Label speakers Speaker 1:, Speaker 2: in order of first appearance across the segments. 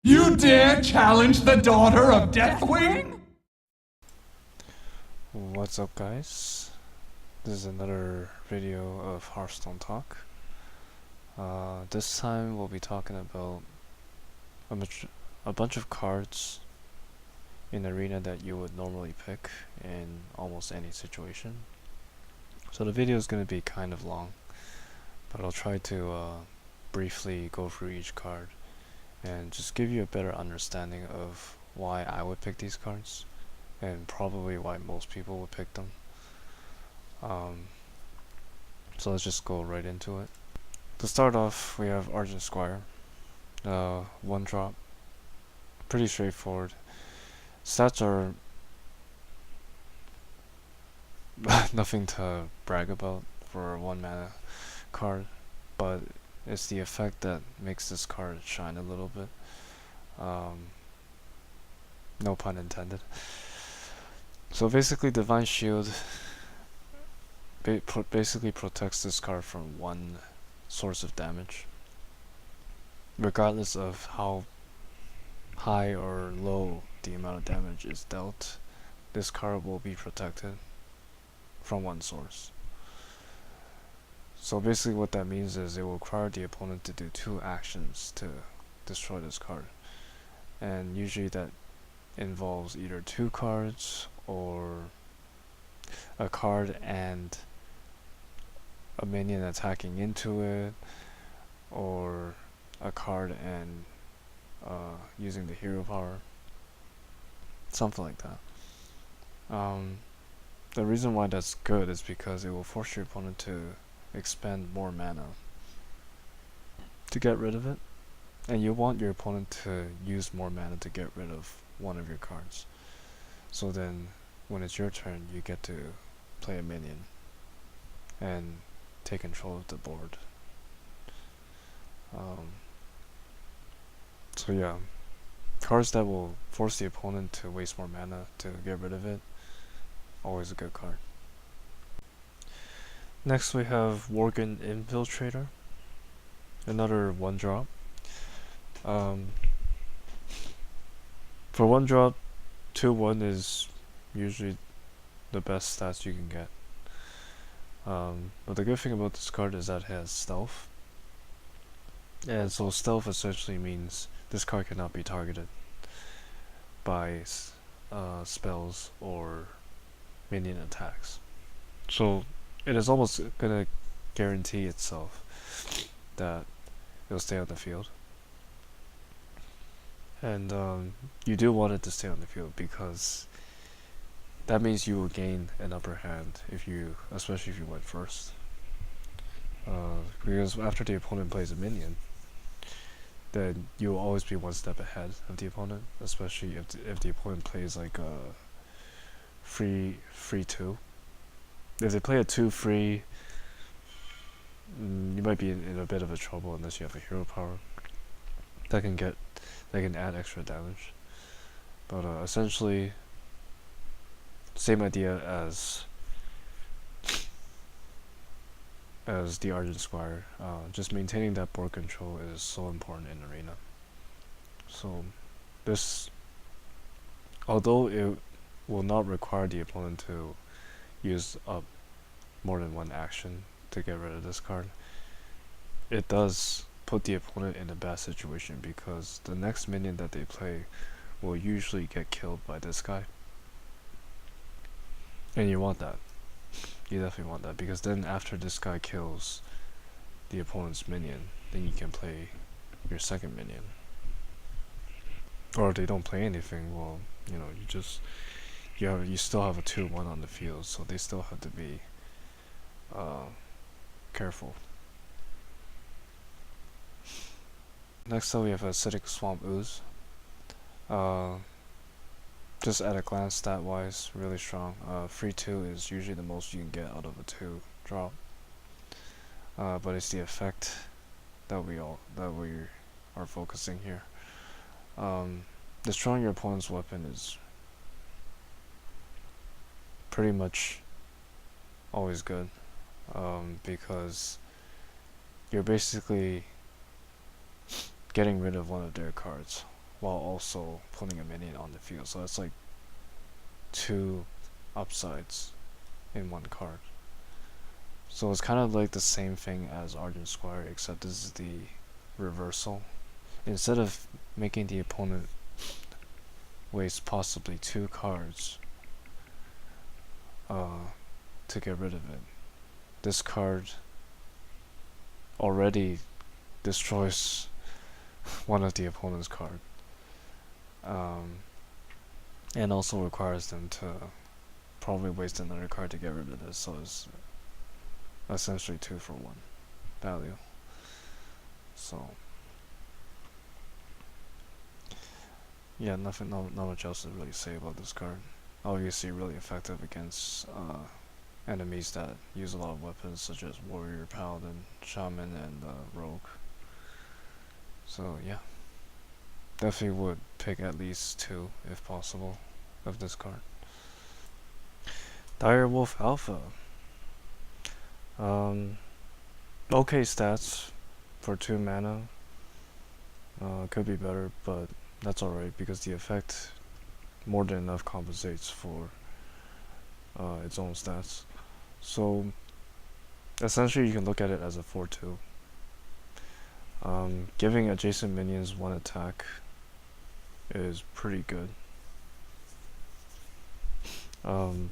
Speaker 1: You dare challenge the daughter of Deathwing?
Speaker 2: What's up, guys? This is another video of Hearthstone talk. This time we'll be talking about a bunch of cards in Arena that you would normally pick in almost any situation. So the video is going to be kind of long, but I'll try to briefly go through each card and just give you a better understanding of why I would pick these cards and probably why most people would pick them. So let's just go right into it. To start off, we have Argent Squire. One drop. Pretty straightforward. Stats are nothing to brag about for a 1 mana card, but it's the effect that makes this card shine a little bit. No pun intended. So basically, Divine Shield basically protects this card from one source of damage. Regardless of how high or low the amount of damage is dealt, this card will be protected from one source. So basically what that means is it will require the opponent to do 2 actions to destroy this card. And usually that involves either 2 cards or a card and a minion attacking into it, or a card and using the hero power, something like that. The reason why that's good is because it will force your opponent to expend more mana to get rid of it, and you want your opponent to use more mana to get rid of one of your cards. So then when it's your turn, you get to play a minion and take control of the board. So yeah, cards that will force the opponent to waste more mana to get rid of it, always a good card. Next we have Worgen Infiltrator, another 1 drop. For 1 drop, 2/1 is usually the best stats you can get. But the good thing about this card is that it has stealth. And so stealth essentially means this card cannot be targeted by spells or minion attacks. So it is almost gonna guarantee itself that it'll stay on the field. And you do want it to stay on the field because that means you will gain an upper hand especially if you went first. Because after the opponent plays a minion, then you'll always be 1 step ahead of the opponent, especially if the opponent plays like a free 2. If they play a 2/3, you might be in a bit of a trouble unless you have a hero power that can add extra damage. But essentially, same idea as the Argent Squire. Just maintaining that board control is so important in Arena. So this, although it will not require the opponent to use up more than 1 action to get rid of this card, it does put the opponent in a bad situation because the next minion that they play will usually get killed by this guy. And you want that. You definitely want that, because then after this guy kills the opponent's minion, then you can play your second minion. Or if they don't play anything, well, you know, you still have a 2/1 on the field, so they still have to be careful. Next up we have Acidic Swamp Ooze. Just at a glance, stat wise, really strong. Free 2 is usually the most you can get out of a 2 drop. But it's the effect that we are focusing here. Destroying your opponent's weapon is pretty much always good, because you're basically getting rid of one of their cards, while also putting a minion on the field. So it's like two upsides in one card. So it's kind of like the same thing as Ardent Squire, except this is the reversal. Instead of making the opponent waste possibly 2 cards to get rid of it, this card already destroys one of the opponent's card, and also requires them to probably waste another card to get rid of this. So it's essentially 2 for 1 value. So yeah, not much else to really say about this card. Obviously really effective against enemies that use a lot of weapons such as warrior, paladin, shaman, and rogue. So yeah, definitely would pick at least 2 if possible of this card. Direwolf Alpha. Okay stats for 2 mana. Could be better, but that's alright because the effect more than enough compensates for its own stats. So essentially you can look at it as a 4-2. Giving adjacent minions 1 attack is pretty good,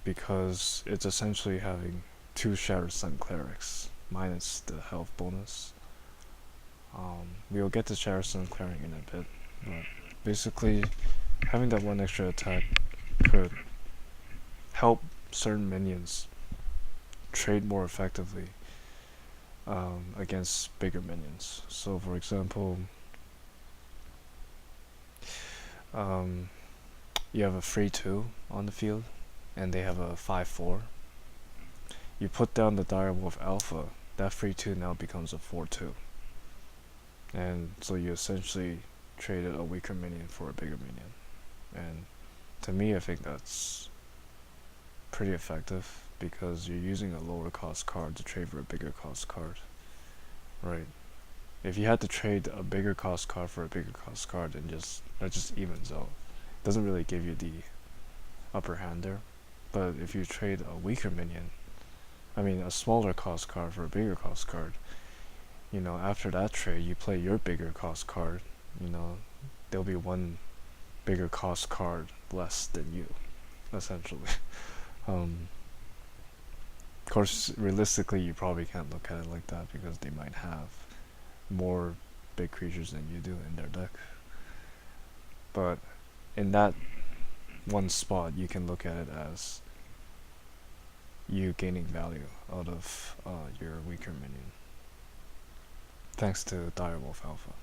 Speaker 2: because it's essentially having 2 Shattered Sun Clerics minus the health bonus. We will get to Shattered Sun Cleric in a bit, but basically having that 1 extra attack could help certain minions trade more effectively against bigger minions. So for example, you have a 3-2 on the field and they have a 5-4. You put down the Direwolf Alpha, that 3-2 now becomes a 4-2. And so you essentially traded a weaker minion for a bigger minion. And to me, I think that's pretty effective because you're using a lower cost card to trade for a bigger cost card, right? If you had to trade a bigger cost card for a bigger cost card, then that just evens out. It doesn't really give you the upper hand there. But if you trade a weaker minion, a smaller cost card for a bigger cost card, after that trade, you play your bigger cost card, there'll be 1 bigger cost card less than you, essentially. Of course, realistically, you probably can't look at it like that because they might have more big creatures than you do in their deck. But in that one spot, you can look at it as you gaining value out of your weaker minion, thanks to Direwolf Alpha.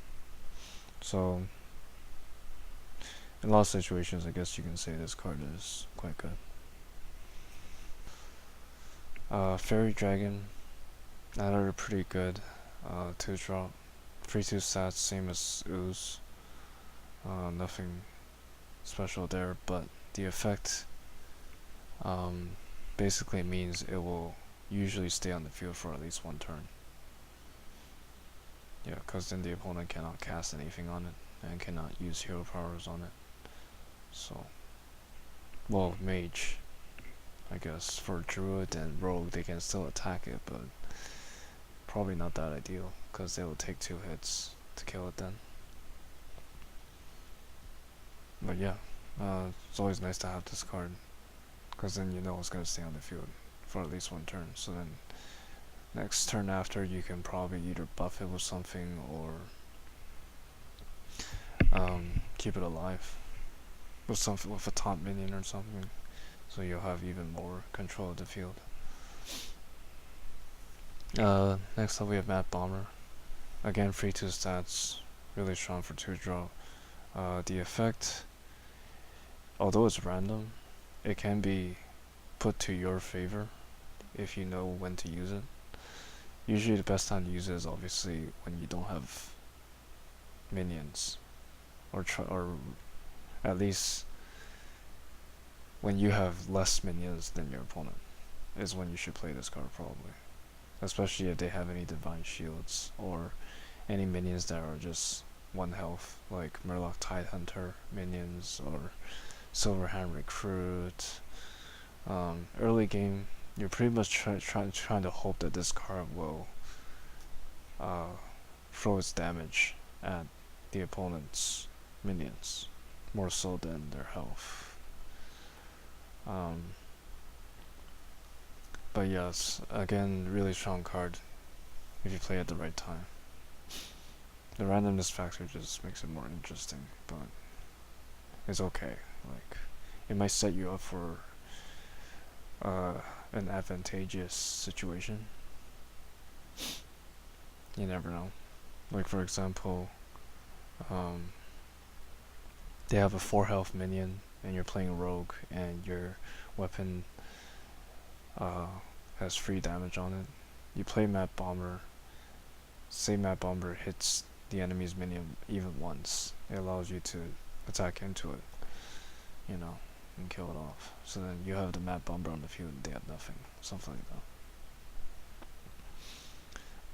Speaker 2: So in a lot of situations, I guess you can say this card is quite good. Fairy Dragon, another pretty good 2-drop. 3-2 stats, same as Ooze. Nothing special there, but the effect basically means it will usually stay on the field for at least 1 turn. Yeah, because then the opponent cannot cast anything on it and cannot use hero powers on it. So, well, mage, I guess. For druid and rogue, they can still attack it, but probably not that ideal because they will take 2 hits to kill it then. But yeah, it's always nice to have this card because then you know it's going to stay on the field for at least 1 turn. So then next turn after, you can probably either buff it with something or keep it alive with something, with a taunt minion or something, so you'll have even more control of the field. Next up we have Mad Bomber. Again, 3-2 stats, really strong for 2-drop. The effect, although it's random, it can be put to your favor if you know when to use it. Usually the best time to use it is obviously when you don't have minions, or at least when you have less minions than your opponent is when you should play this card, probably. Especially if they have any divine shields or any minions that are just 1 health, like Murloc Tidehunter minions or Silverhand Recruit. Early game, you're pretty much trying to hope that this card will throw its damage at the opponent's minions, more so than their health. But yes, again, really strong card if you play at the right time. The randomness factor just makes it more interesting, but it's okay. Like, it might set you up for an advantageous situation. You never know. Like, for example, they have a 4 health minion and you're playing rogue and your weapon has free damage on it. You play Map Bomber. Say Map Bomber hits the enemy's minion even once. It allows you to attack into it, you know, and kill it off. So then you have the Map Bomber on the field and they have nothing. Something like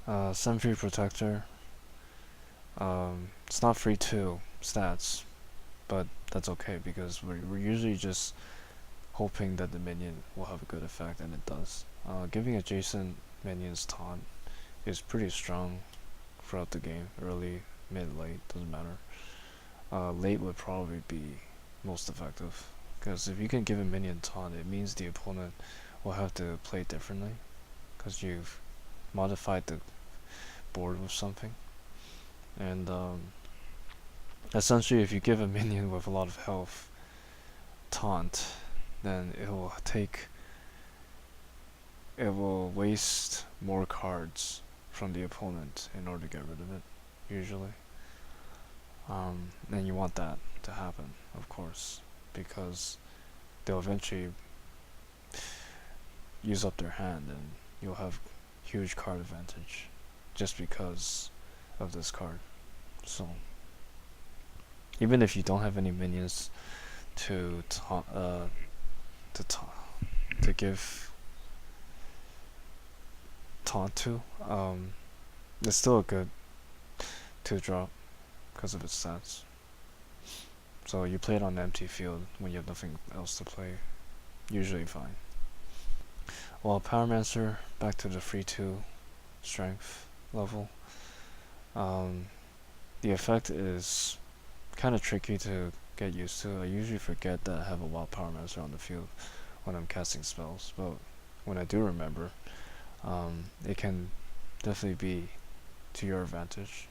Speaker 2: that. Sentry Protector. It's not free to stats, but that's okay because we're usually just hoping that the minion will have a good effect, and it does. Giving adjacent minions taunt is pretty strong throughout the game. Early, mid, late, doesn't matter. Late would probably be most effective, because if you can give a minion taunt, it means the opponent will have to play differently, because you've modified the board with something. And essentially, if you give a minion with a lot of health taunt, then it will waste more cards from the opponent in order to get rid of it, usually. And you want that to happen, of course, because they'll eventually use up their hand and you'll have huge card advantage just because of this card. So even if you don't have any minions to give taunt to, it's still a good 2-drop because of its stats. So you play it on an empty field when you have nothing else to play, usually fine. Well, Pyromancer, back to the free 2 strength level. The effect is kind of tricky to get used to. I usually forget that I have a wild Pyromancer on the field when I'm casting spells, but when I do remember, it can definitely be to your advantage.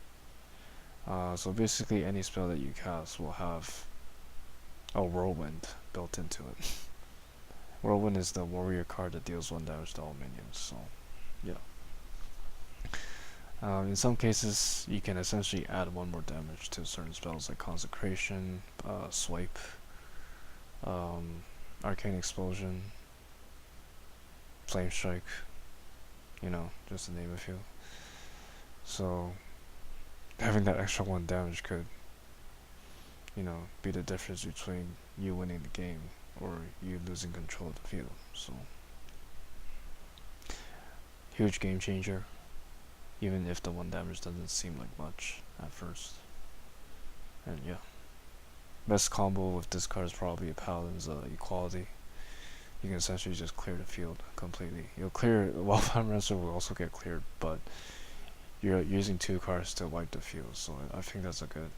Speaker 2: So basically any spell that you cast will have a Whirlwind built into it. Whirlwind is the warrior card that deals 1 damage to all minions, so yeah. In some cases, you can essentially add 1 more damage to certain spells like Consecration, Swipe, Arcane Explosion, Flame Strike, you know, just to name a few. So having that extra 1 damage could, you know, be the difference between you winning the game or you losing control of the field. So huge game changer, even if the 1 damage doesn't seem like much at first. And yeah, best combo with this card is probably a Paladin's Equality. You can essentially just clear the field completely. You'll clear, while Pyromancer will also get cleared, but you're using 2 cards to wipe the field, so I think that's a good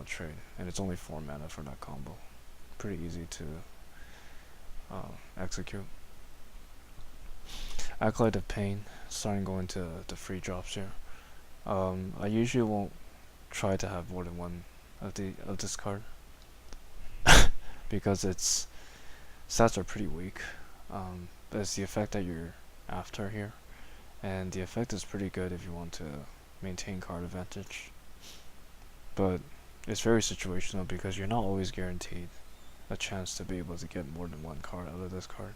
Speaker 2: trade. And it's only 4 mana for that combo. Pretty easy to execute. Acolyte of Pain, starting going to the free drops here. I usually won't try to have more than 1 of this card because its stats are pretty weak. But it's the effect that you're after here, and the effect is pretty good if you want to maintain card advantage. But it's very situational because you're not always guaranteed a chance to be able to get more than 1 card out of this card.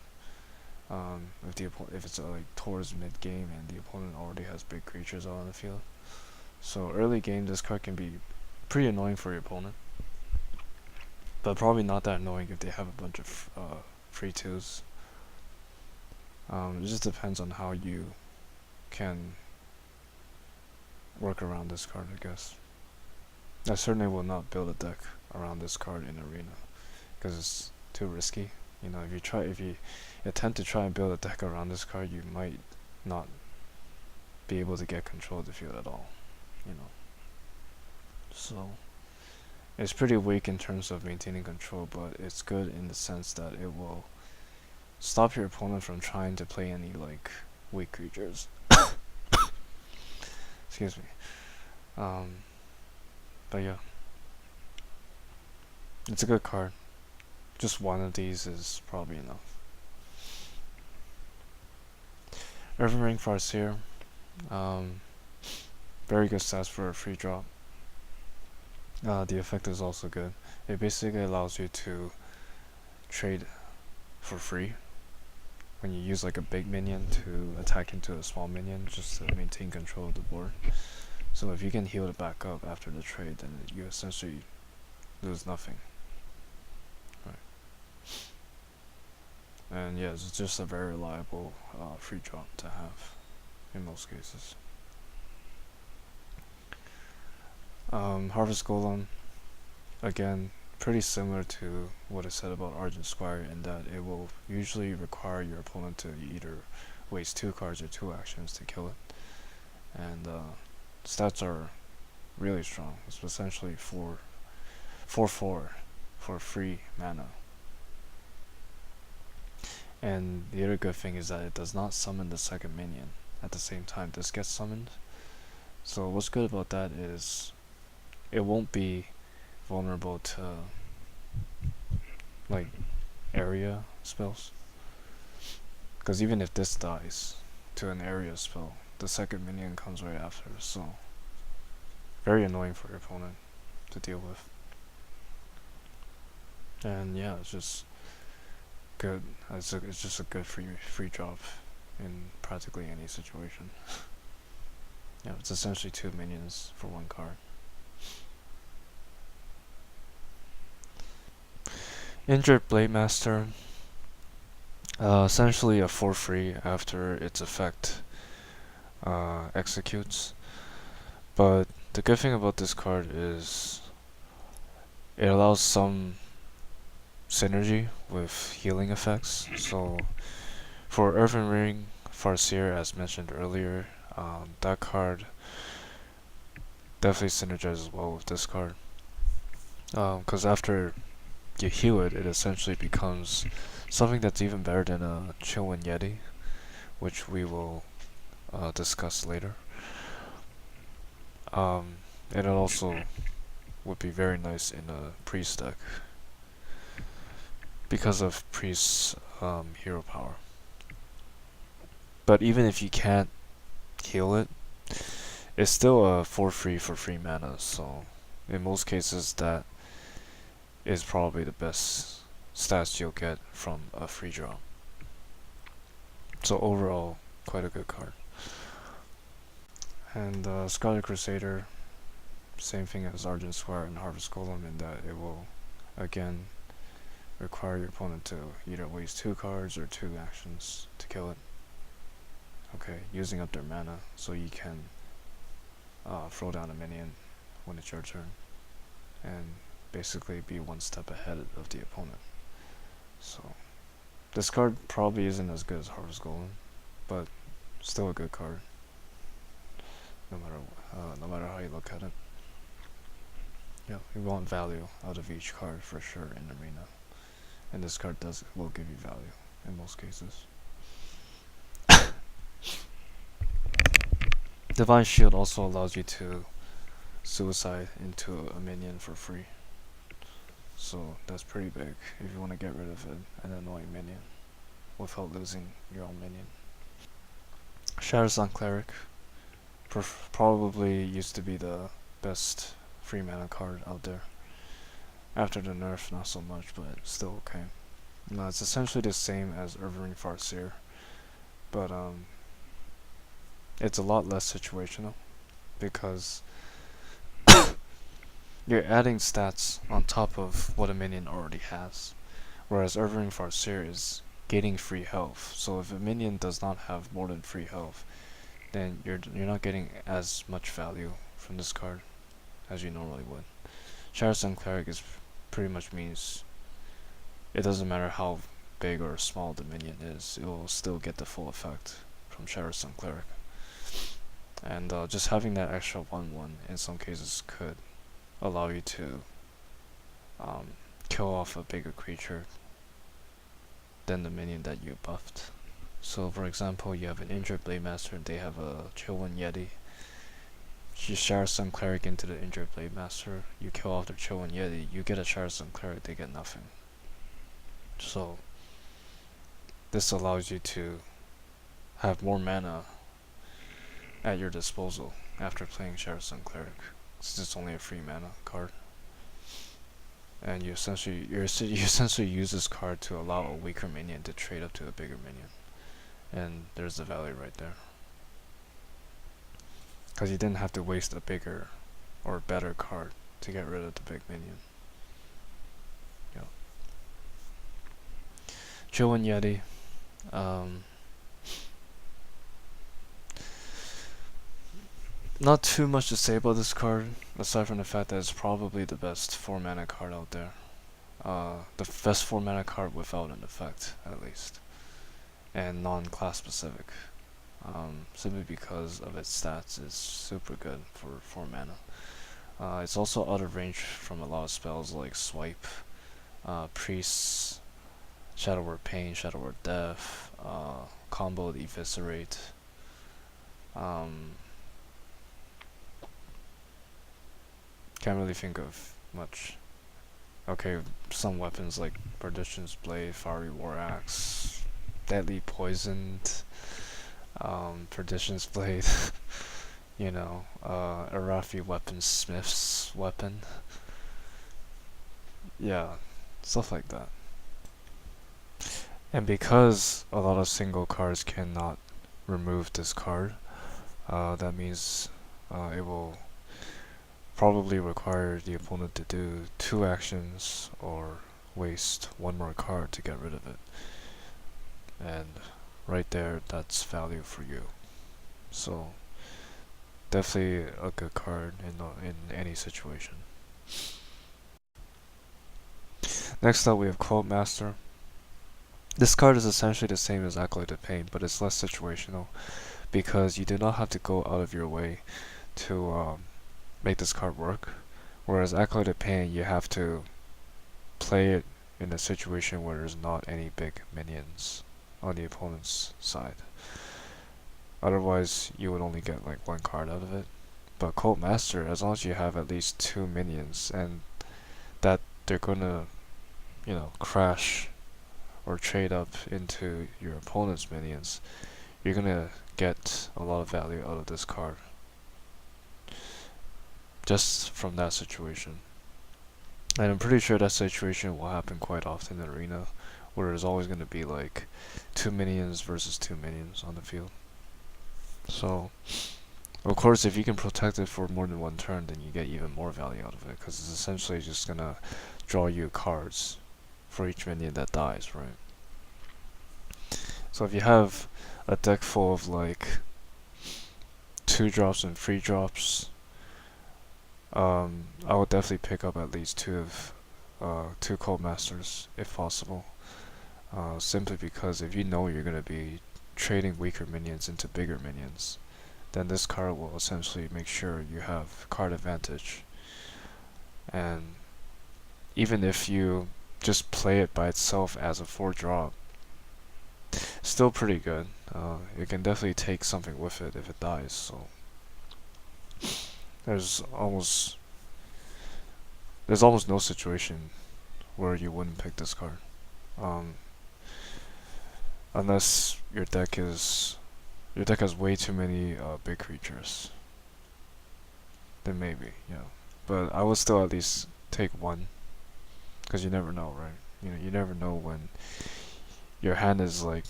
Speaker 2: If it's like towards mid game and the opponent already has big creatures out on the field. So early game, this card can be pretty annoying for your opponent, but probably not that annoying if they have a bunch of free 2s. It just depends on how you can work around this card, I guess. I certainly will not build a deck around this card in Arena, because it's too risky. You know, if you attempt to try and build a deck around this card, you might not be able to get control of the field at all. You know, so it's pretty weak in terms of maintaining control, but it's good in the sense that it will stop your opponent from trying to play any like weak creatures. Excuse me. But yeah, it's a good card. Just one of these is probably enough. Urban Ring Farseer, very good stats for a free drop. The effect is also good. It basically allows you to trade for free when you use like a big minion to attack into a small minion, just to maintain control of the board. So if you can heal it back up after the trade, then you essentially lose nothing. Right. And yeah, it's just a very reliable free drop to have in most cases. Harvest Golem, again, pretty similar to what I said about Argent Squire, in that it will usually require your opponent to either waste 2 cards or 2 actions to kill it. And stats are really strong. It's essentially 4/4 for free mana. And the other good thing is that it does not summon the second minion at the same time this gets summoned. So what's good about that is it won't be vulnerable to like area spells, because even if this dies to an area spell, the second minion comes right after, so very annoying for your opponent to deal with. And yeah, it's just good. It's just a good free drop in practically any situation. Yeah, it's essentially 2 minions for 1 card. Injured Blade Master, essentially a 4/free after its effect executes. But the good thing about this card is it allows some synergy with healing effects. So for Urban Ring Farseer, as mentioned earlier, that card definitely synergizes well with this card. Because after you heal it, it essentially becomes something that's even better than a Chillwind Yeti, which we will discuss later. It also would be very nice in a priest deck because of priest's hero power. But even if you can't heal it, it's still a 4/free for free mana, so in most cases that is probably the best stats you'll get from a free draw. So overall, quite a good card. And Scarlet Crusader, same thing as Argent Squire and Harvest Golem, in that it will again require your opponent to either waste 2 cards or 2 actions to kill it. Okay, using up their mana so you can throw down a minion when it's your turn, and basically be 1 step ahead of the opponent. So this card probably isn't as good as Harvest Golem, but still a good card, no matter how you look at it. Yeah, you want value out of each card for sure in Arena, and this card will give you value in most cases. Divine Shield also allows you to suicide into a minion for free, so that's pretty big if you want to get rid of an annoying minion without losing your own minion. Shattersun Cleric probably used to be the best free mana card out there. After the nerf, not so much, but still okay. It's essentially the same as Urban Ring Farseer, but it's a lot less situational because you're adding stats on top of what a minion already has, whereas Urban Ring Farseer is getting free health. So if a minion does not have more than free health, then you're not getting as much value from this card as you normally would. Charism Cleric is pretty much means it doesn't matter how big or small the minion is, it will still get the full effect from Charism Cleric. And just having that extra 1/1 in some cases could allow you to kill off a bigger creature than the minion that you buffed. So for example, you have an injured Blade Master and they have a Chill Yeti. You Charism Cleric into the injured Blade Master, you kill off the Chill Yeti, you get a Charism Cleric, they get nothing. So this allows you to have more mana at your disposal after playing Charism Cleric, since it's only a free mana card. And you essentially use this card to allow a weaker minion to trade up to a bigger minion. And there's the value right there. Because you didn't have to waste a bigger or better card to get rid of the big minion. Yeah. Chill Yeti. Not too much to say about this card, aside from the fact that it's probably the best 4 mana card out there. The best 4 mana card without an effect, at least. And non-class specific. Simply because of its stats, it's super good for 4 mana. It's also out of range from a lot of spells like Swipe, Priests, Shadow Word Pain, Shadow Word Death, Combo Eviscerate. Can't really think of much. Okay, some weapons like Perdition's Blade, Fiery War Axe, Deadly Poisoned, Perdition's Blade, you know, Arafi Weapon, Smith's Weapon. Yeah, stuff like that. And because a lot of single cards cannot remove this card, that means it will probably require the opponent to do 2 actions or waste 1 more card to get rid of it. And right there, that's value for you. So definitely a good card in any situation. Next up, we have Cult Master. This card is essentially the same as Acolyte of Pain, but it's less situational because you do not have to go out of your way to make this card work. Whereas Acolyte of Pain, you have to play it in a situation where there's not any big minions on the opponent's side. Otherwise, you would only get like 1 card out of it. But Cult Master, as long as you have at least 2 minions and that they're gonna, you know, crash or trade up into your opponent's minions, you're gonna get a lot of value out of this card just from that situation. And I'm pretty sure that situation will happen quite often in Arena, where there's always going to be like 2 minions versus 2 minions on the field. So of course, if you can protect it for more than 1 turn, then you get even more value out of it, because it's essentially just gonna draw you cards for each minion that dies, right? So if you have a deck full of like 2-drops and 3-drops, I would definitely pick up at least 2 Cult Masters if possible. Simply because if you know you're gonna be trading weaker minions into bigger minions, then this card will essentially make sure you have card advantage. And even if you just play it by itself as a 4-drop, still pretty good. It can definitely take something with it if it dies. So there's almost no situation where you wouldn't pick this card, unless your deck has way too many big creatures. Then maybe, yeah. But I would still at least take 1, because you never know, right? You never know when your hand is like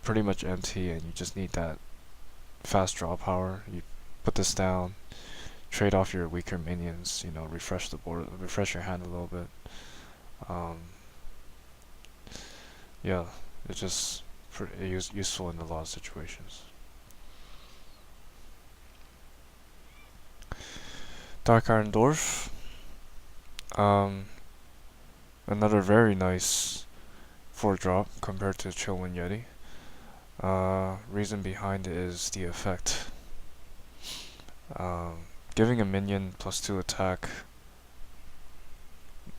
Speaker 2: pretty much empty and you just need that fast draw power. You put this down, trade off your weaker minions, refresh the board, refresh your hand a little bit. Yeah, it's just pretty useful in a lot of situations. Dark Iron Dwarf. Um, Another very nice 4-drop compared to Chillwind Yeti. Reason behind it is the effect. Giving a minion +2 attack.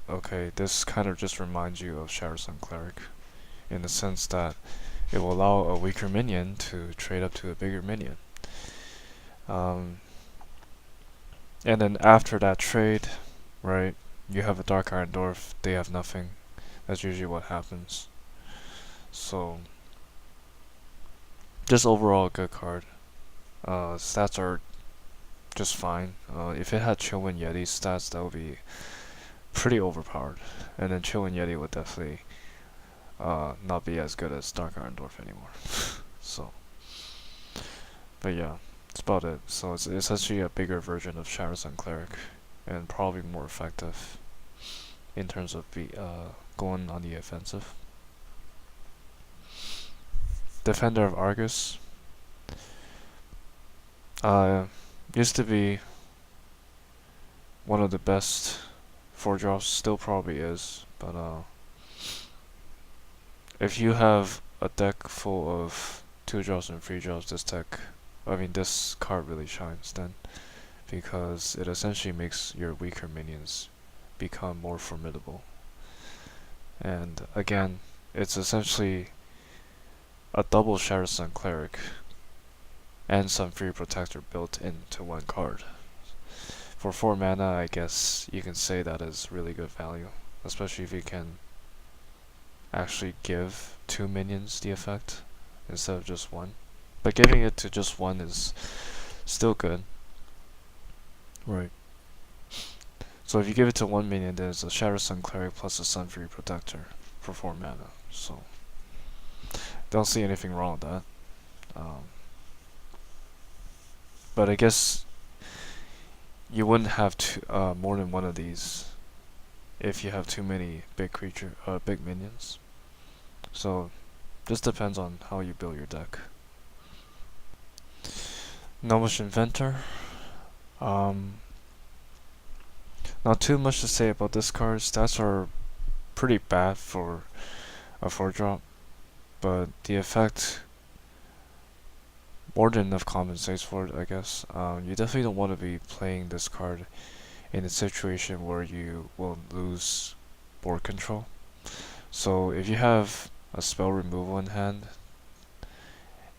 Speaker 2: Okay, this kind of just reminds you of Shadow Sun Cleric, in the sense that it will allow a weaker minion to trade up to a bigger minion. And then after that trade, right, you have a Dark Iron Dwarf, they have nothing. That's usually what happens. So, just overall a good card. Stats are just fine. If it had Chillwind Yeti stats, that would be pretty overpowered. And then Chillwind Yeti would definitely not be as good as Dark Iron Dwarf anymore. So, but yeah, that's about it. So it's essentially a bigger version of Shadow Sun Cleric, and probably more effective in terms of going on the offensive. Defender of Argus. Used to be one of the best 4-drops, still probably is, but if you have a deck full of 2-drops and 3-drops, this card really shines then, because it essentially makes your weaker minions become more formidable. And again, it's essentially a double Shadow Sun Cleric and some free protector built into one card. For 4 mana, I guess you can say that is really good value, especially if you can actually give 2 minions the effect instead of just 1. But giving it to just 1 is still good. Right. So if you give it to 1 minion, there's a Shadow Sun Cleric plus a Sun Free Protector for 4 mana. So don't see anything wrong with that. But I guess you wouldn't have more than one of these if you have too many big minions. So this depends on how you build your deck. Gnomish Inventor. Not too much to say about this card. Stats are pretty bad for a 4-drop, but the effect more than enough compensates for it, I guess. You definitely don't want to be playing this card in a situation where you will lose board control. So if you have a spell removal in hand,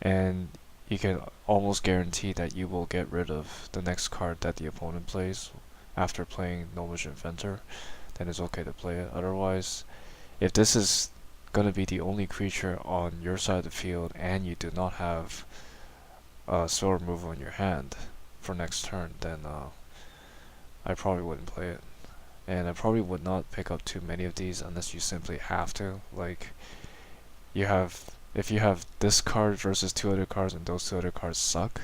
Speaker 2: and you can almost guarantee that you will get rid of the next card that the opponent plays after playing Gnomish Inventor, then it's okay to play it. Otherwise, if this is gonna be the only creature on your side of the field and you do not have spell removal in your hand for next turn, then I probably wouldn't play it. And I probably would not pick up too many of these unless you simply have to. Like, if you have this card versus 2 other cards and those 2 other cards suck,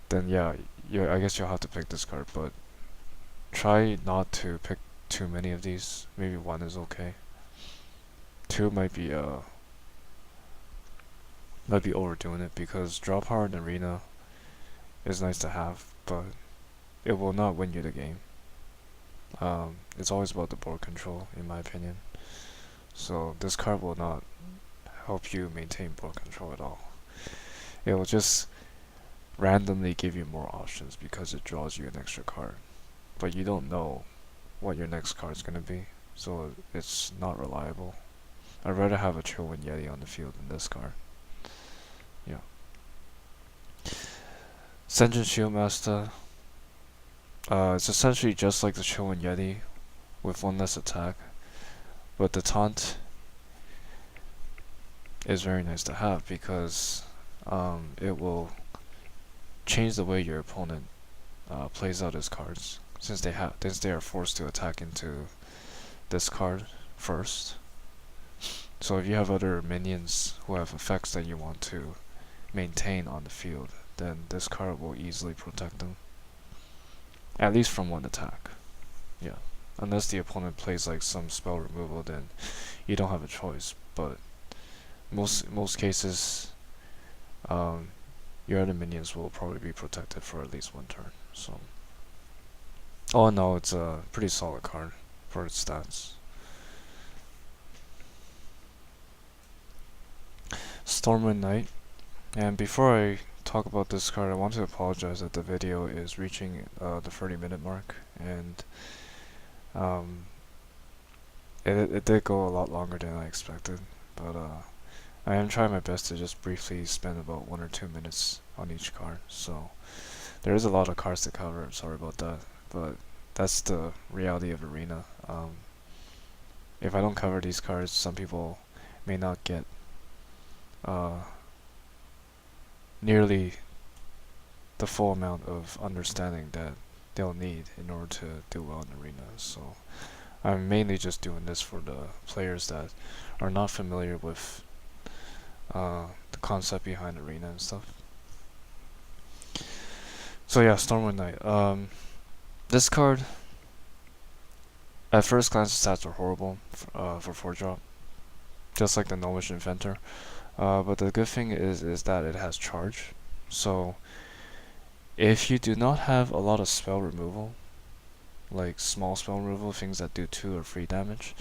Speaker 2: then yeah, I guess you'll have to pick this card. But try not to pick too many of these. Maybe 1 is okay. 2 might be overdoing it, because draw power in Arena is nice to have, but it will not win you the game. It's always about the board control, in my opinion. So this card will not help you maintain board control at all. It will just randomly give you more options because it draws you an extra card, but you don't know what your next card is gonna be, so it's not reliable. I'd rather have a Chillwind Yeti on the field than this card. Yeah. Senjin Shieldmaster. It's essentially just like the Chillwind Yeti with 1 less attack, but the taunt is very nice to have because it will change the way your opponent plays out his cards, since they are forced to attack into this card first. So if you have other minions who have effects that you want to maintain on the field, then this card will easily protect them. At least from 1 attack. Yeah. Unless the opponent plays like some spell removal, then you don't have a choice. But most cases, your other minions will probably be protected for at least 1 turn. So Oh no, it's a pretty solid card for its stats. Stormwind Knight. And before I talk about this card, I want to apologize that the video is reaching the 30-minute mark, and um, it did go a lot longer than I expected, but I am trying my best to just briefly spend about 1 or 2 minutes on each card. So there is a lot of cards to cover. Sorry about that, but that's the reality of Arena. If I don't cover these cards, some people may not get nearly the full amount of understanding that they'll need in order to do well in Arena. So I'm mainly just doing this for the players that are not familiar with the concept behind Arena and stuff. So yeah, Stormwind Knight. This card, at first glance, the stats are horrible for 4-drop, just like the Gnomish Inventor. But the good thing is that it has charge. So if you do not have a lot of spell removal, like small spell removal, things that do 2 or 3 damage,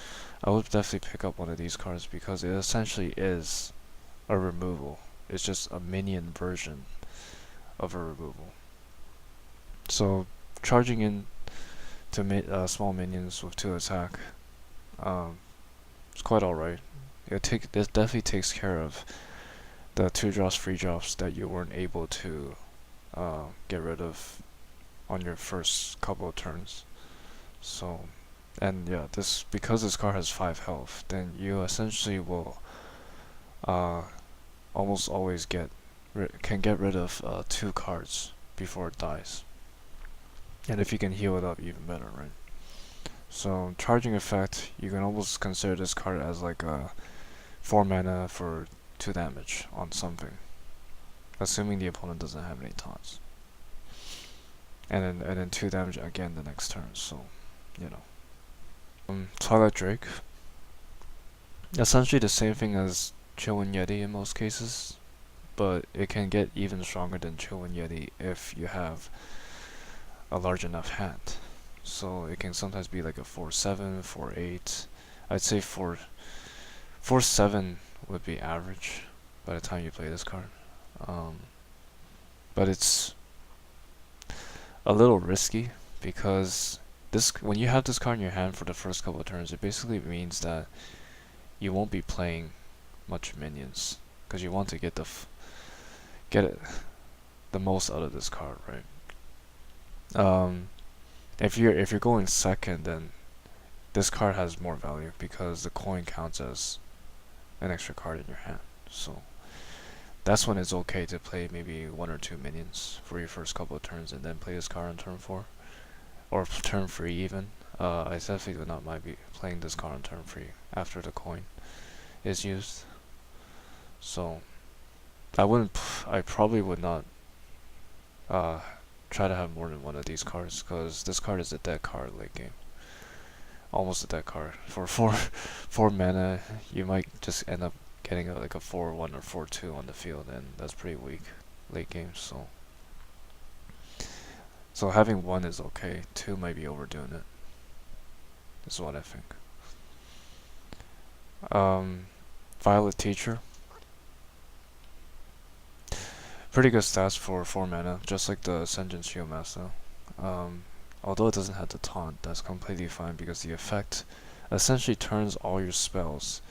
Speaker 2: I would definitely pick up one of these cards because it essentially is a removal. It's just a minion version of a removal. So charging in to small minions with 2 attack, it's quite alright. It definitely takes care of the 2-drops, 3-drops that you weren't able to get rid of on your first couple of turns. So, and yeah, because this card has 5 health, then you essentially will almost always can get rid of 2 cards before it dies. And if you can heal it up, even better, right? So charging effect, you can almost consider this card as like a 4 mana for 2 damage on something, assuming the opponent doesn't have any taunts. And then 2 damage again the next turn. So, you know. Twilight Drake. Essentially the same thing as Chillwind Yeti in most cases, but it can get even stronger than Chillwind Yeti if you have a large enough hand. So it can sometimes be like a 4/7, 4/8. I'd say 4/7 would be average by the time you play this card. But it's a little risky because when you have this card in your hand for the first couple of turns, it basically means that you won't be playing much minions because you want to get the most out of this card, right? If you're going second, then this card has more value because the coin counts as an extra card in your hand. So that's when it's okay to play maybe 1 or 2 minions for your first couple of turns and then play this card on turn 4 or turn 3 even. I definitely would not mind playing this card on turn 3 after the coin is used. So I probably would not try to have more than one of these cards because this card is a dead card late game. Almost a dead card. For 4 mana, you might just end up getting like a 4/1 or 4/2 on the field, and that's pretty weak late game. So having 1 is okay. 2 might be overdoing it. Is what I think. Violet Teacher. Pretty good stats for 4 mana, just like the Ascension Shield Master. Although it doesn't have the taunt, that's completely fine because the effect essentially turns all your spells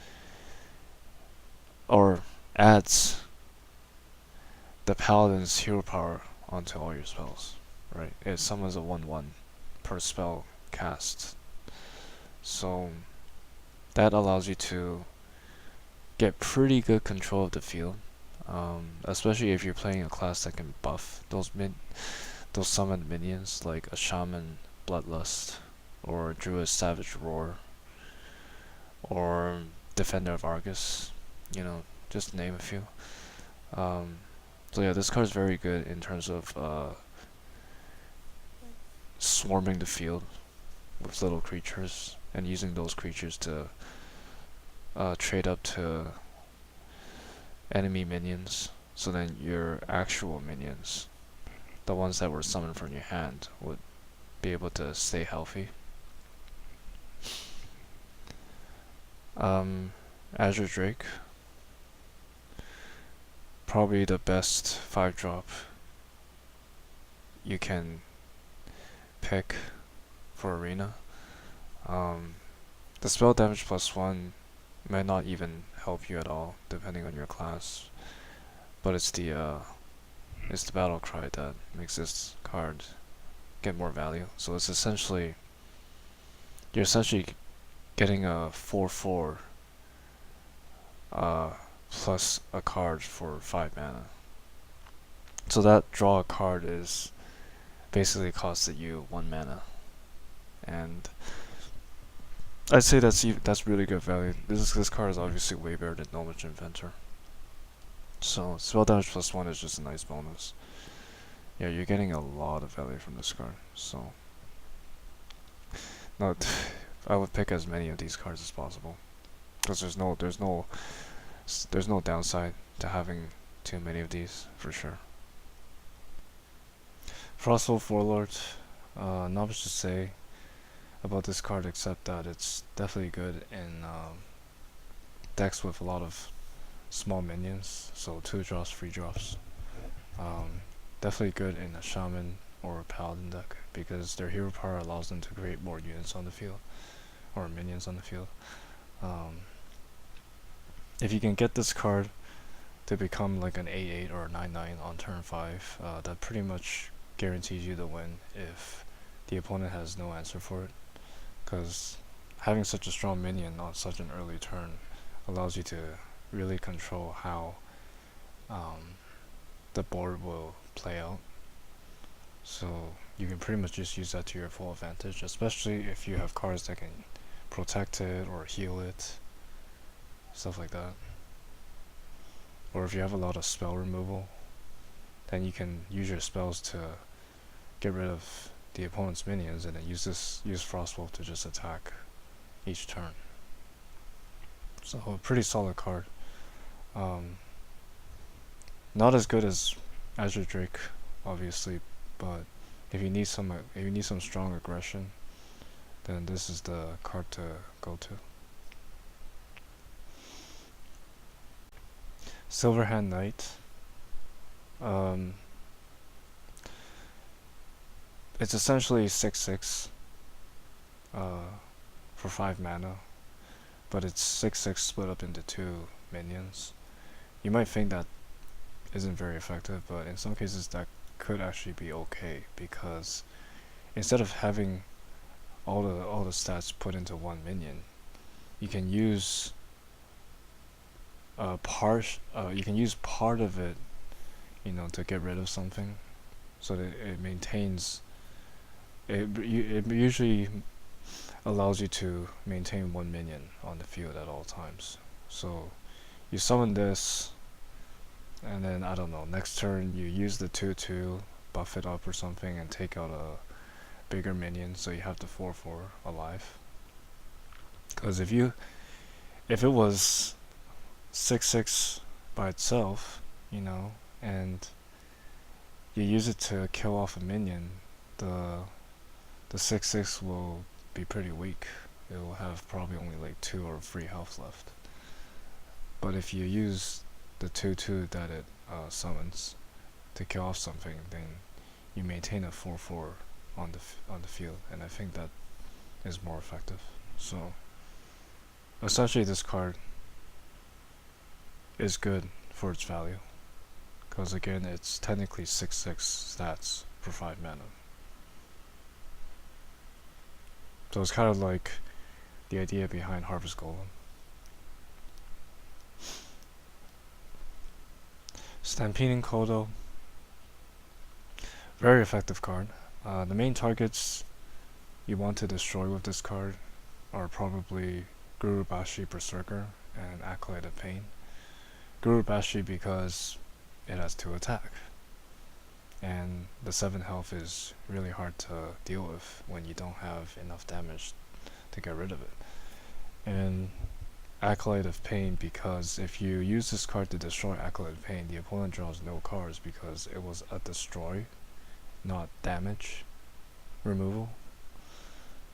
Speaker 2: or adds the Paladin's hero power onto all your spells, right? It summons a 1/1 per spell cast. So that allows you to get pretty good control of the field, especially if you're playing a class that can buff those summoned minions like a Shaman Bloodlust or Druid Savage Roar or Defender of Argus, you know, just to name a few. So yeah, this card is very good in terms of swarming the field with little creatures and using those creatures to trade up to enemy minions, so then your actual minions, the ones that were summoned from your hand, would be able to stay healthy. Azure Drake, probably the best 5-drop you can pick for arena. The spell damage +1 might not even help you at all, depending on your class. But it's the battle cry that makes this card get more value. So it's essentially, you're essentially getting a 4/4 plus a card for 5 mana. So that draw a card is basically costed you 1 mana, and I'd say that's really good value. This card is obviously way better than Knowledge Inventor. So spell damage +1 is just a nice bonus. Yeah, you're getting a lot of value from this card. So I would pick as many of these cards as possible, because there's no downside to having too many of these for sure. Frostwolf Warlord, not much to say about this card except that it's definitely good in decks with a lot of small minions, so 2 drops, 3 drops. Definitely good in a shaman or a paladin deck, because their hero power allows them to create more units on the field, or minions on the field. If you can get this card to become like an 8/8 or a 9/9 on turn 5, that pretty much guarantees you the win if the opponent has no answer for it, because having such a strong minion on such an early turn allows you to really control how the board will play out. So you can pretty much just use that to your full advantage, especially if you have cards that can protect it or heal it, stuff like that. Or if you have a lot of spell removal, then you can use your spells to get rid of the opponent's minions, and then use Frostwolf to just attack each turn. So a pretty solid card. Not as good as Azure Drake, obviously, but if you need some strong aggression, then this is the card to go to. Silverhand Knight. It's essentially 6/6 for 5 mana, but it's 6/6 split up into 2 minions. You might think that isn't very effective, but in some cases that could actually be okay, because instead of having all the stats put into one minion, you can use part of it, to get rid of something, so that it maintains. It usually allows you to maintain 1 minion on the field at all times. So you summon this, and then I don't know, next turn you use the 2/2, buff it up or something, and take out a bigger minion, so you have the 4/4 alive. Because if it was 6/6 by itself, and you use it to kill off a minion, the 6/6 will be pretty weak. It will have probably only like 2 or 3 health left. But if you use the 2/2 that it summons to kill off something, then you maintain a 4/4 on the field, and I think that is more effective. So essentially this card is good for its value, because again it's technically 6/6 stats for 5 mana. So it's kind of like the idea behind Harvest Golem. Stampeding Kodo, very effective card. The main targets you want to destroy with this card are probably Gurubashi Berserker and Acolyte of Pain. Gurubashi because it has 2 attack, and the 7 health is really hard to deal with when you don't have enough damage to get rid of it. And Acolyte of Pain because if you use this card to destroy Acolyte of Pain, the opponent draws no cards because it was a destroy, not damage. removal,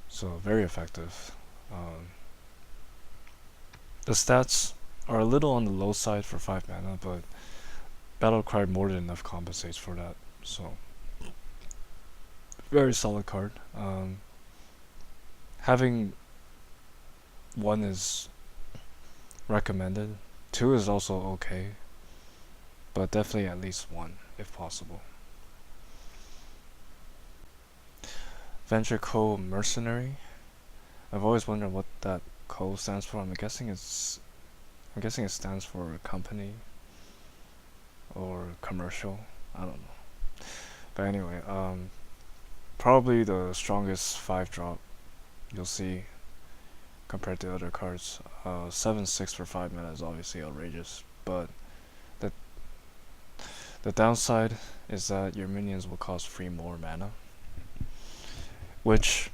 Speaker 2: so very effective. The stats are a little on the low side for 5 mana, but Battle Cry more than enough compensates for that, so very solid card. Having 1 is recommended, 2 is also okay, but definitely at least 1 if possible. Venture Co Mercenary. I've always wondered what that Co stands for. I'm guessing it stands for company or commercial. I don't know. But anyway, probably the strongest 5-drop you'll see compared to other cards. 7/6 for 5 mana is obviously outrageous, but the downside is that your minions will cost 3 more mana, which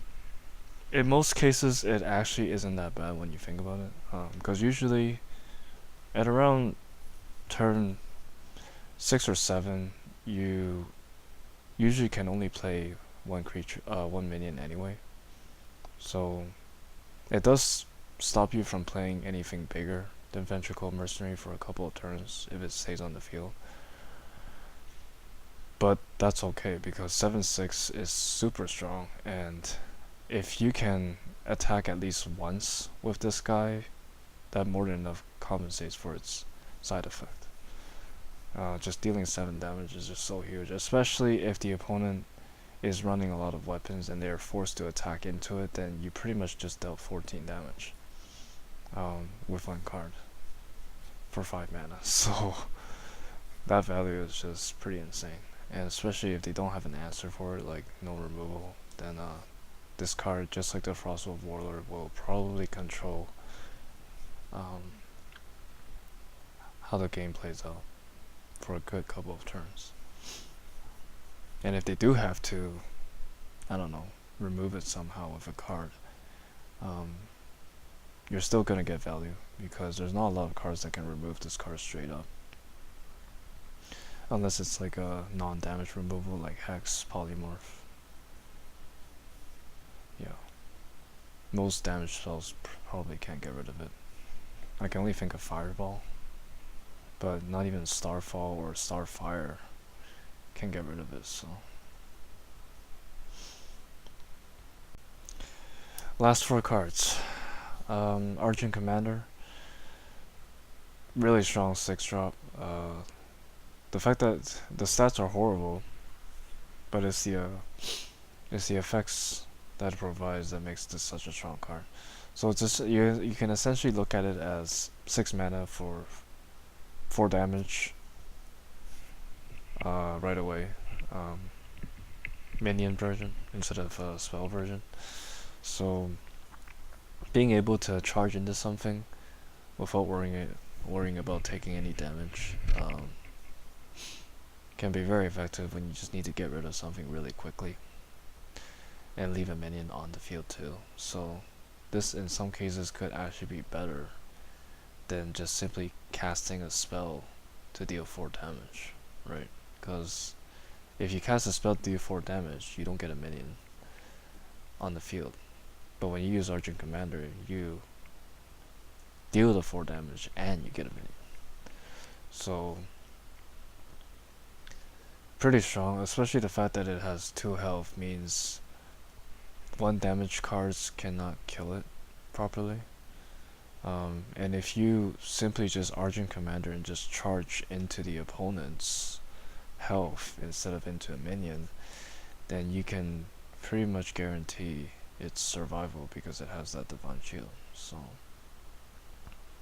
Speaker 2: in most cases it actually isn't that bad when you think about it, because usually at around turn 6 or 7 you usually can only play one minion anyway, so it does stop you from playing anything bigger than Ventricle Mercenary for a couple of turns if it stays on the field. But that's okay because 7/6 is super strong, and if you can attack at least once with this guy, that more than enough compensates for its side effect. Just dealing 7 damage is just so huge, especially if the opponent is running a lot of weapons and they're forced to attack into it, then you pretty much just dealt 14 damage with 1 card for 5 mana. So that value is just pretty insane, and especially if they don't have an answer for it, like no removal, then this card, just like the Frostwolf Warlord, will probably control how the game plays out for a good couple of turns. And if they do have to, I don't know, remove it somehow with a card, you're still gonna get value because there's not a lot of cards that can remove this card straight up. Unless it's like a non-damage removal like Hex, Polymorph. Yeah. Most damage spells probably can't get rid of it. I can only think of Fireball, but not even Starfall or Starfire can get rid of it, so. Last 4 cards. Argent Commander. Really strong 6-drop. The fact that the stats are horrible, but it's the effects that it provides that makes this such a strong card. So it's just you can essentially look at it as 6 mana for 4 damage right away. Minion version instead of spell version. So being able to charge into something without worrying about taking any damage can be very effective when you just need to get rid of something really quickly and leave a minion on the field too. So this in some cases could actually be better than just simply casting a spell to deal 4 damage, right? Because if you cast a spell to deal 4 damage, you don't get a minion on the field. But when you use Argent Commander, you deal the 4 damage and you get a minion. So pretty strong, especially the fact that it has 2 health means 1 damage cards cannot kill it properly. And if you simply just Argent Commander and just charge into the opponent's health instead of into a minion, then you can pretty much guarantee its survival because it has that Divine Shield. So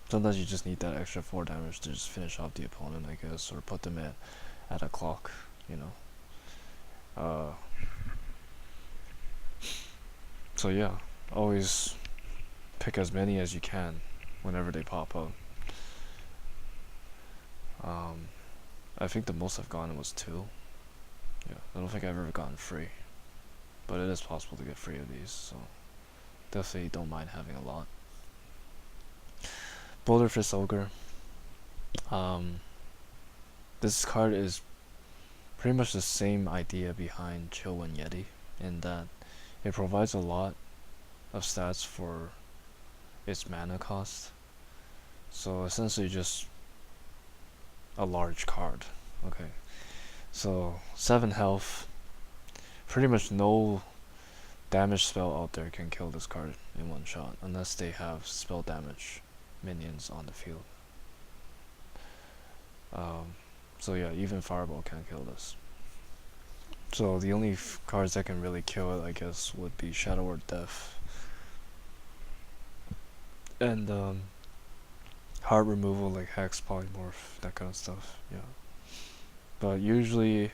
Speaker 2: sometimes you just need that extra 4 damage to just finish off the opponent, I guess, or put them at a clock, you know. So yeah, always pick as many as you can whenever they pop up. I think the most I've gotten was 2. Yeah, I don't think I've ever gotten 3, but it is possible to get 3 of these, so definitely don't mind having a lot. Boulder Fist Ogre. This card is pretty much the same idea behind Chill One Yeti, in that it provides a lot of stats for its mana cost. So essentially just a large card. Okay. So 7 health. Pretty much no damage spell out there can kill this card in one shot unless they have spell damage minions on the field. So yeah, even Fireball can't kill this. So the only cards that can really kill it, I guess, would be Shadow or Death. And heart removal like Hex, Polymorph, that kind of stuff, yeah. But usually,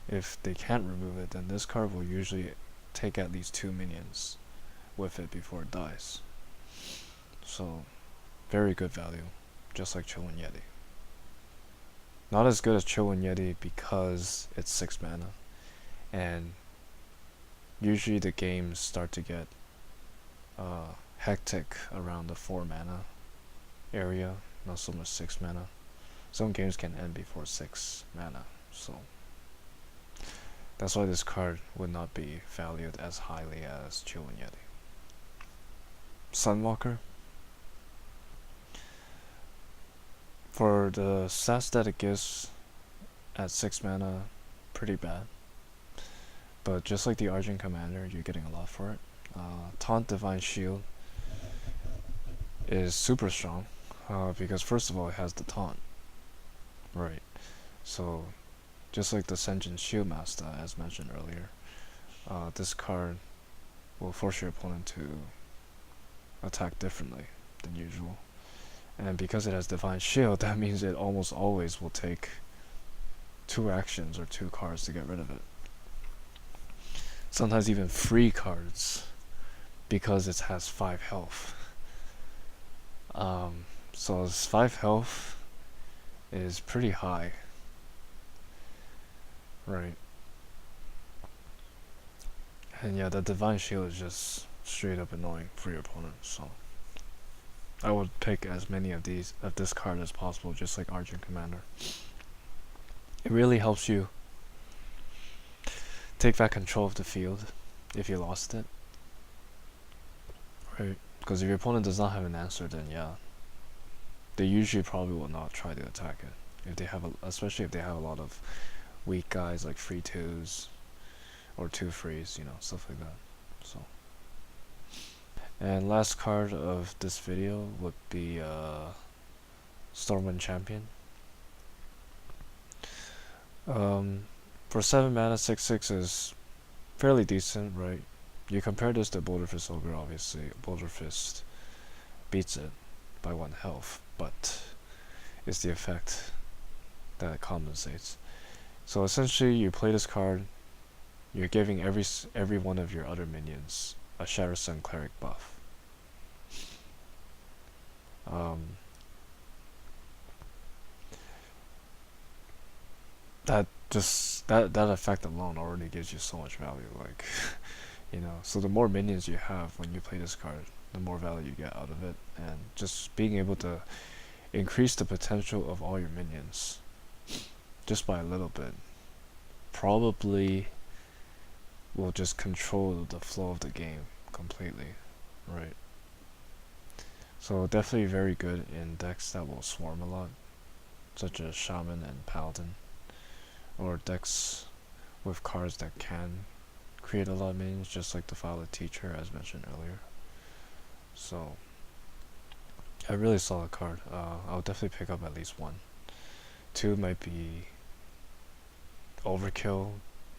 Speaker 2: if they can't remove it, then this card will usually take at least 2 minions with it before it dies. So, very good value, just like Chillin' Yeti. Not as good as Chillin' Yeti because it's 6 mana, and usually the games start to get hectic around the 4 mana area, not so much 6 mana. Some games can end before 6 mana, so that's why this card would not be valued as highly as Chillin' Yeti. Sunwalker. For the stats that it gives at 6 mana, pretty bad. But just like the Argent Commander, you're getting a lot for it. Taunt Divine Shield is super strong because first of all it has the taunt. Right. So just like the Sentient Shieldmaster as mentioned earlier, this card will force your opponent to attack differently than usual. And because it has Divine Shield, that means it almost always will take 2 actions or 2 cards to get rid of it. Sometimes even 3 cards because it has 5 health. So its 5 health is pretty high. Right. And yeah, the Divine Shield is just straight up annoying for your opponent, so I would pick as many of this card as possible, just like Argent Commander. It really helps you take back control of the field if you lost it. Right. Because if your opponent does not have an answer, then yeah, they usually probably will not try to attack it. If they have especially if they have a lot of weak guys like 3/2s or 2/3s, you know, stuff like that. So, and last card of this video would be Stormwind Champion. For 7 mana, 6/6 is fairly decent, right? You compare this to Boulder Fist Ogre, obviously Boulder Fist beats it by 1 health, but it's the effect that it compensates. So essentially, you play this card, you're giving every one of your other minions a Shadow Sun Cleric buff. That effect alone already gives you so much value, like you know. So the more minions you have when you play this card, the more value you get out of it, and just being able to increase the potential of all your minions just by a little bit probably will just control the flow of the game completely, right? So definitely very good in decks that will swarm a lot, such as Shaman and Paladin, or decks with cards that can create a lot of minions, just like the Violet Teacher as mentioned earlier. So a really solid card. I'll definitely pick up at least 1. 2 might be overkill,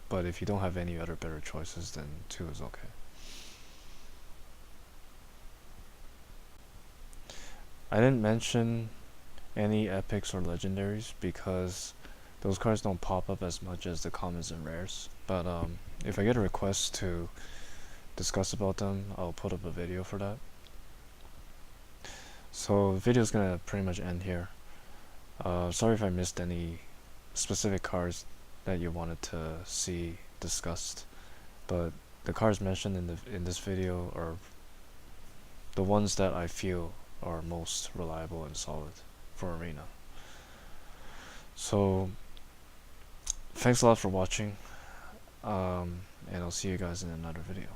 Speaker 2: but if you don't have any other better choices, then 2 is okay. I didn't mention any epics or legendaries because those cards don't pop up as much as the commons and rares, but if I get a request to discuss about them, I'll put up a video for that. So the video's gonna pretty much end here. Sorry if I missed any specific cards that you wanted to see discussed, but the cards mentioned in this video are the ones that I feel are most reliable and solid for Arena. So thanks a lot for watching, and I'll see you guys in another video.